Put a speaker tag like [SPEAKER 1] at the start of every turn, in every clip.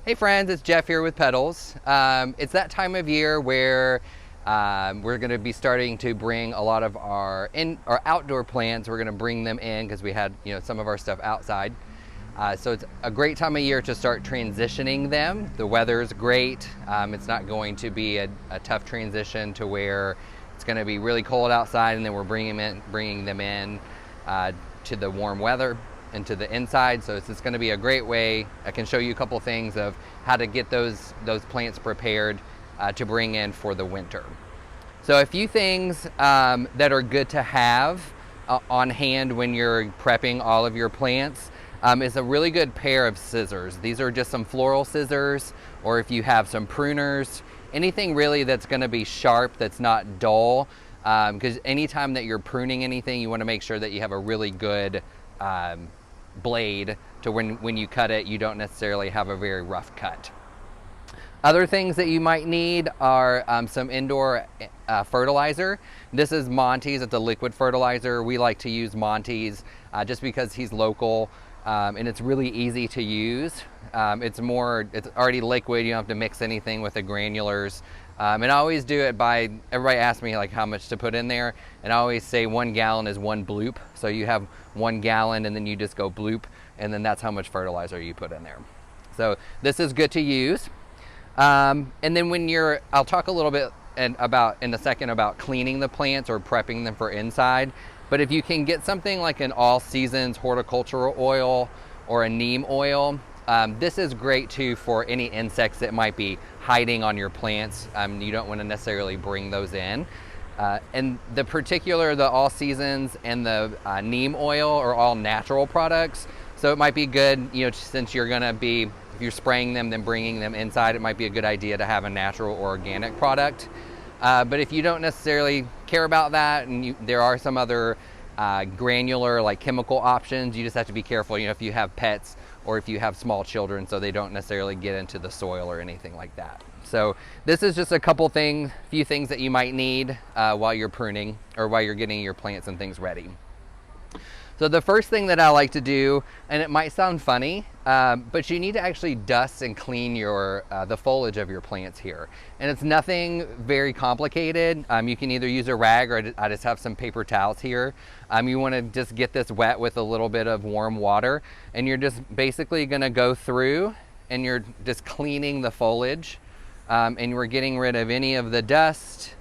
[SPEAKER 1] Hey friends, it's Jeff here with Petals. It's that time of year where we're going to be starting to bring a lot of our outdoor plants. We're going to bring them in because we had some of our stuff outside. So it's a great time of year to start transitioning them. The weather's great. It's not going to be a tough transition to where it's going to be really cold outside and then we're bringing them in to the warm weather into the inside. So it's just going to be a great way. I can show you a couple things of how to get those plants prepared to bring in for the winter. So a few things that are good to have on hand when you're prepping all of your plants is a really good pair of scissors. These are just some floral scissors, or if you have some pruners, anything really that's going to be sharp, that's not dull, because anytime that you're pruning anything, you want to make sure that you have a really good blade to when you cut it, you don't necessarily have a very rough cut. Other things that you might need are some indoor fertilizer. This is Monty's. It's a liquid fertilizer. We like to use Monty's just because he's local and it's really easy to use. It's already liquid. You don't have to mix anything with the granulars. And I always do it by, everybody asks me like how much to put in there, and I always say 1 gallon is 1 bloop. So you have 1 gallon and then you just go bloop, and then that's how much fertilizer you put in there. So this is good to use. And then I'll talk a little bit in a second about cleaning the plants or prepping them for inside. But if you can get something like an all seasons horticultural oil or a neem oil, this is great too for any insects that might be hiding on your plants. You don't want to necessarily bring those in. And the all seasons and the neem oil are all natural products. So it might be good, since you're going to be, if you're spraying them, then bringing them inside, it might be a good idea to have a natural or organic product. But if you don't necessarily care about that, and there are some other granular like chemical options, you just have to be careful, if you have pets or if you have small children, so they don't necessarily get into the soil or anything like that. So this is just a few things that you might need while you're pruning or while you're getting your plants and things ready. So the first thing that I like to do, and it might sound funny, but you need to actually dust and clean the foliage of your plants here. And it's nothing very complicated. You can either use a rag, or I just have some paper towels here. You want to just get this wet with a little bit of warm water, and you're just basically going to go through and you're just cleaning the foliage, and we're getting rid of any of the dust,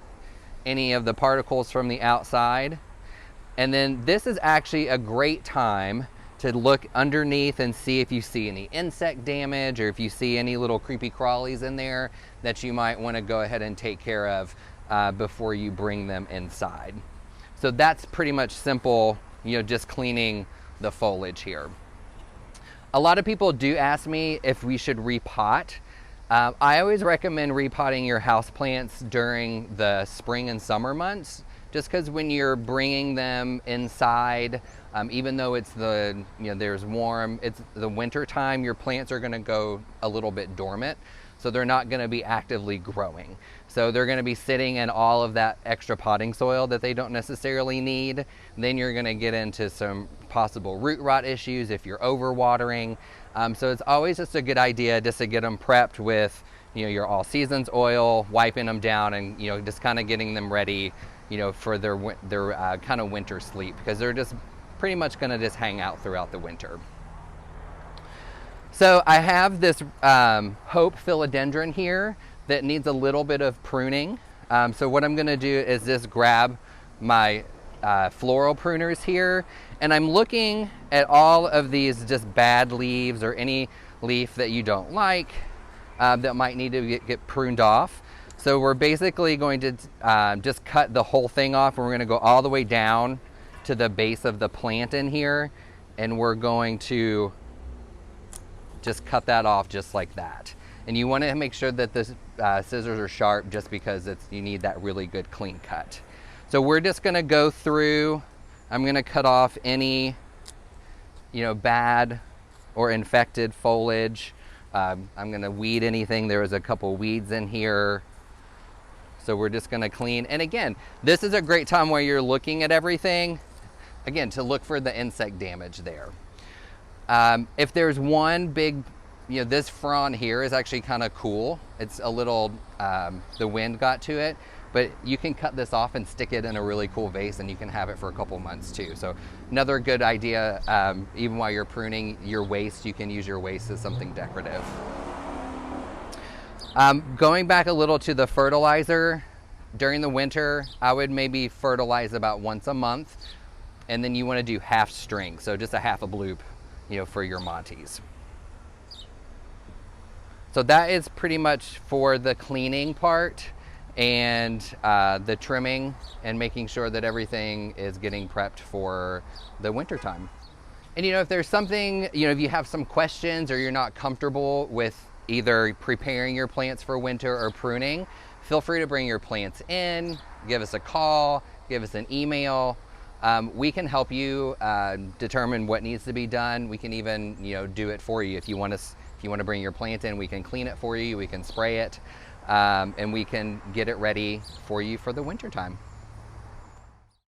[SPEAKER 1] any of the particles from the outside. And then this is actually a great time to look underneath and see if you see any insect damage or if you see any little creepy crawlies in there that you might want to go ahead and take care of before you bring them inside. So that's pretty much simple, just cleaning the foliage here. A lot of people do ask me if we should repot. I always recommend repotting your houseplants during the spring and summer months, just because when you're bringing them inside, even though it's there's warm, it's the winter time, your plants are going to go a little bit dormant, so they're not going to be actively growing. So they're going to be sitting in all of that extra potting soil that they don't necessarily need. Then you're going to get into some possible root rot issues if you're overwatering. So it's always just a good idea just to get them prepped with your all seasons oil, wiping them down, and just kind of getting them ready for their kind of winter sleep, because they're just pretty much going to just hang out throughout the winter. So I have this Hope philodendron here that needs a little bit of pruning. So what I'm going to do is just grab my floral pruners here, and I'm looking at all of these just bad leaves or any leaf that you don't like that might need to get pruned off. So we're basically going to just cut the whole thing off, and we're going to go all the way down to the base of the plant in here, and we're going to just cut that off just like that. And you want to make sure that the scissors are sharp, just because you need that really good clean cut. So we're just going to go through. I'm going to cut off any bad or infected foliage. I'm going to weed anything. There was a couple weeds in here. So we're just going to clean. And again, this is a great time where you're looking at everything, again, to look for the insect damage there. If there's one big you know, this frond here is actually kind of cool. It's a little, the wind got to it, but you can cut this off and stick it in a really cool vase, and you can have it for a couple months too. So another good idea, even while you're pruning your waste, you can use your waste as something decorative. Going back a little to the fertilizer, during the winter, I would maybe fertilize about once a month, and then you want to do half string, so just a half a bloop, you know, for your Montes. So that is pretty much for the cleaning part and the trimming and making sure that everything is getting prepped for the winter time. And you know, if there's something, you know, if you have some questions or you're not comfortable with either preparing your plants for winter or pruning, feel free to bring your plants in, give us a call, give us an email. We can help you determine what needs to be done. We can even, you know, do it for you. If you want to bring your plant in, we can clean it for you, we can spray it, and we can get it ready for you for the winter time.